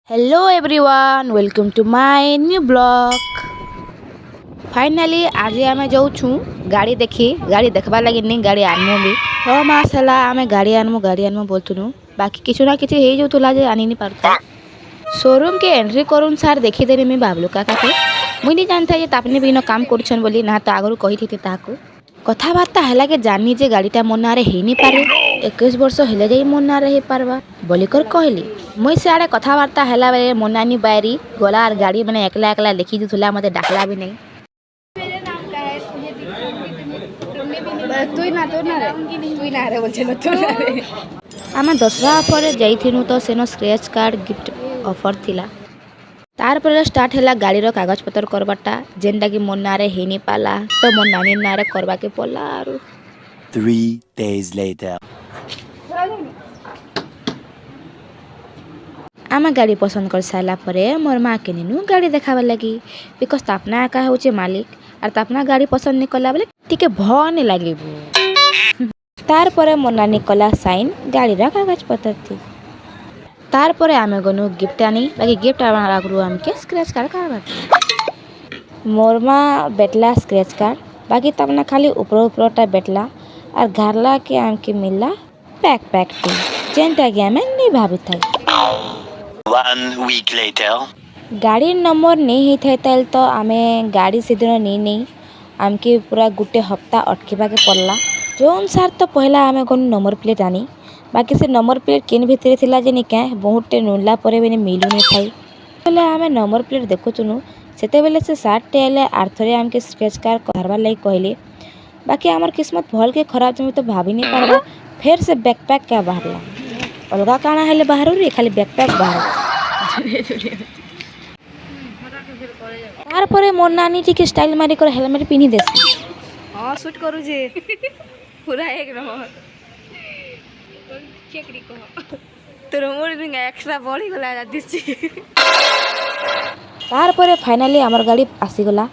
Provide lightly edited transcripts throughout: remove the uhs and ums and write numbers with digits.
Hello everyone, welcome to my new blog. Finally आज आम जाऊँ गाड़ी देखी, गाड़ी देखबार लगे नहीं गाड़ी आनमु भी 6 मास है आम गाड़ी आनमु बोलथुनु, बाकी किसी ना किसी हो जाऊला जे आनी नहीं पारता। शोरूम के एंट्री करूँ सार देखीदेली मुझे भावलु काका के मुझे नहीं जानता ये तापने भी काम कर बोली ना तो आगु कही थी कथबार्ता है कि जानी जे गाड़ीटा मो ना हो नहीं पारे 21 वर्ष हेले जाई मो ना हो पारबा बोलिकर कहली। मुई सियाड़े कथबार्ता है बेले मो नानी बायरी गला और गाड़ी मैंने एकला एकला लिखी दूला मत डाकला भी नहीं। आम दसरा पर जाइथिनु तो सेनो स्क्रैच कार्ड गिफ्ट ऑफर थिला। तार पर स्टार्ट है गाड़ी रो कागज पत्र करबाटा जेनटा कि मोर नारे हे नहीं पाला तो मोर नानी नारे करबा के पड़ला। 3 days later आम गाड़ी पसंद कर सारा पर मोर माँ के नीनु गाड़ी देखाबार लगी बिकज तापना एका हूँ मालिक और तापना गाड़ी पसंद नहीं कला बेले टिके भन लगे। तार पर मोर नानी कला साइन गाड़ी रा कागज पत्र थी। तार पर आमे गनु गिफ्ट आनी बाकी गिफ्ट आगु आमके स्क्रैच कार्ड करवा मोर माँ बेटला स्क्रैच कार्ड बाकी तब खाली ऊपरटा बेटला और घरला के आमके मिलला पैक टी जेनटा कि आमे नहीं भाभी था। 1 week later गाड़ी नंबर नहीं होता है तो आमे गाड़ी से दिन नहीं आमके पूरा गोटे हफ्ता अटकेबा के पड़ला जो अनुसार तो पहला आमे गनु नंबर प्लेट आनी बाकी से नंबर प्लेट केन भितर थिला जे क्या बहुत टे नुला पर भी मिलू नहीं थाई बोले आमे नंबर प्लेट देखुचुनु सेते बेले से 60 टे आले आर्थरे आमके स्क्रैच कार्ड करबार लगी कहले बाकी आमर किस्मत भल के खराब जमी तो भाभी नहीं पारबा फिर से बैकपैक क्या बाहरला अलगा काना हेले बाहर रे खाली बैकपैक बाहर। तार परे मोर नानी टिके स्टाइल मारी कर हेलमेट पिनी देसी हां शूट करू जे पूरा एक नंबर चेकरी को तोर मोर रिंग एक्स्ट्रा बॉडी गला दिछि। तार परे फाइनली आमर गाड़ी आसी गला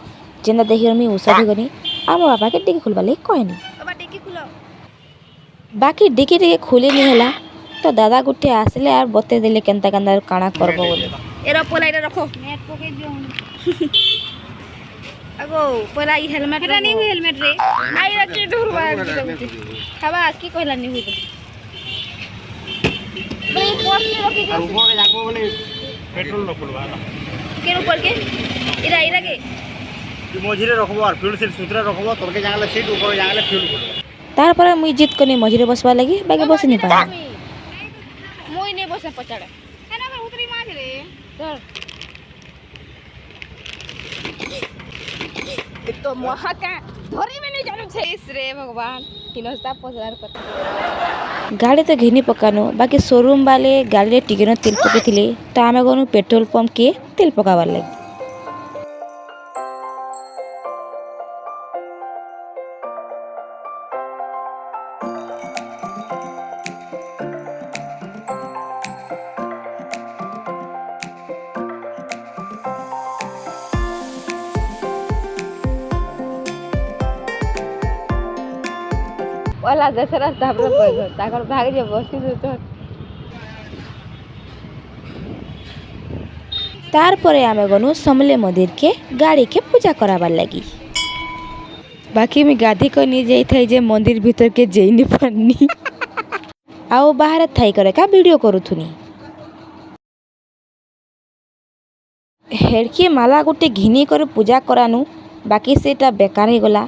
जेंदा देखि मी औषधि गनी आ मोर बाबा के डिकी खुलबा ले कहनी बाबा डिकी खुलो बाकी डिकी टिके खुली नहीं हला तो दादा गुटे आसले और बते देले केनता केनता काना करबो बोले एरा पोला इधर रखो नेट पके दियो अगो पोला ई हेलमेट रे नहीं हुई हेलमेट रे आई रखे ढुरवा खाबा की कहला नहीं हुई भाई पोस्ट में रखी दे ऊपर के जाको बोले पेट्रोल न खुलवा के ऊपर के इरा इरा के मझिरे रखबो और फ्यूल सीट सुतरे रखबो तोर के जांगले सीट ऊपर जांगले फ्यूल खुलबो। तार पर मुई जित कने मझिरे बसवा लगी बाकी बस नहीं पाया मुई ने बसे पछाड़े एना में उतरी माज रे धर तो मोहा का धरी में नहीं जानू छे रे भगवान 350,000 पता गाड़ी तो घिनी पकानो बाकी शोरूम वाले गाड़ी रे टिकेनो तेल पके थिले तो आमे गनु पेट्रोल पंप के तेल पकावार लगी। वाला दसरा तापर कोइ ताकर भाग जे बसी तो तार परे आमे गनु समले मंदिर के गाड़ी के पूजा कराबार लगी बाकी मी गाधी को नहीं जाई थाई जे मंदिर भीतर के जेई नहीं पानी आओ बाहर थाई करे का वीडियो करूथुनी हेड़के माला गोटे घिनी कर पूजा करानु बाकी सेटा बेकार हो गला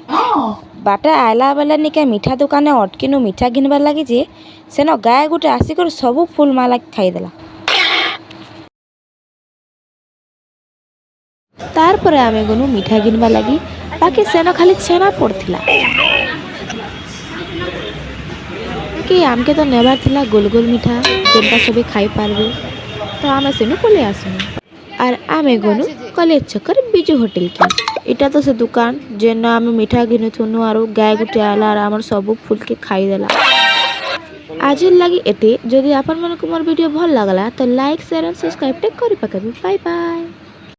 बाटा आयला बेला निका मीठा दुकान अटकिनु मीठा घिनबार लगी जे सेन गाय गोटे आसिकर सबू फूल माला खाईदेला। तार पर आमे गनु मीठा घिनबार लगी बाकी सेन खाली छेना पड़थिला कि आमके तो नेबार थिला गोल गोल मीठा जेनटा सभी खाई पारबे तो आमे सेनु पले आसनु और आमे गनु कलेज छकर बिजू होटल की इटा तो से दुकान जेना आमे मीठा घिनु थुनु और गाय गुटे आला और आमर सब फूल के खाई देला। आज लगी एते जदि आपन मन को मोर वीडियो भल लागला तो लाइक शेयर और सब्सक्राइब करि पकबे। Bye bye.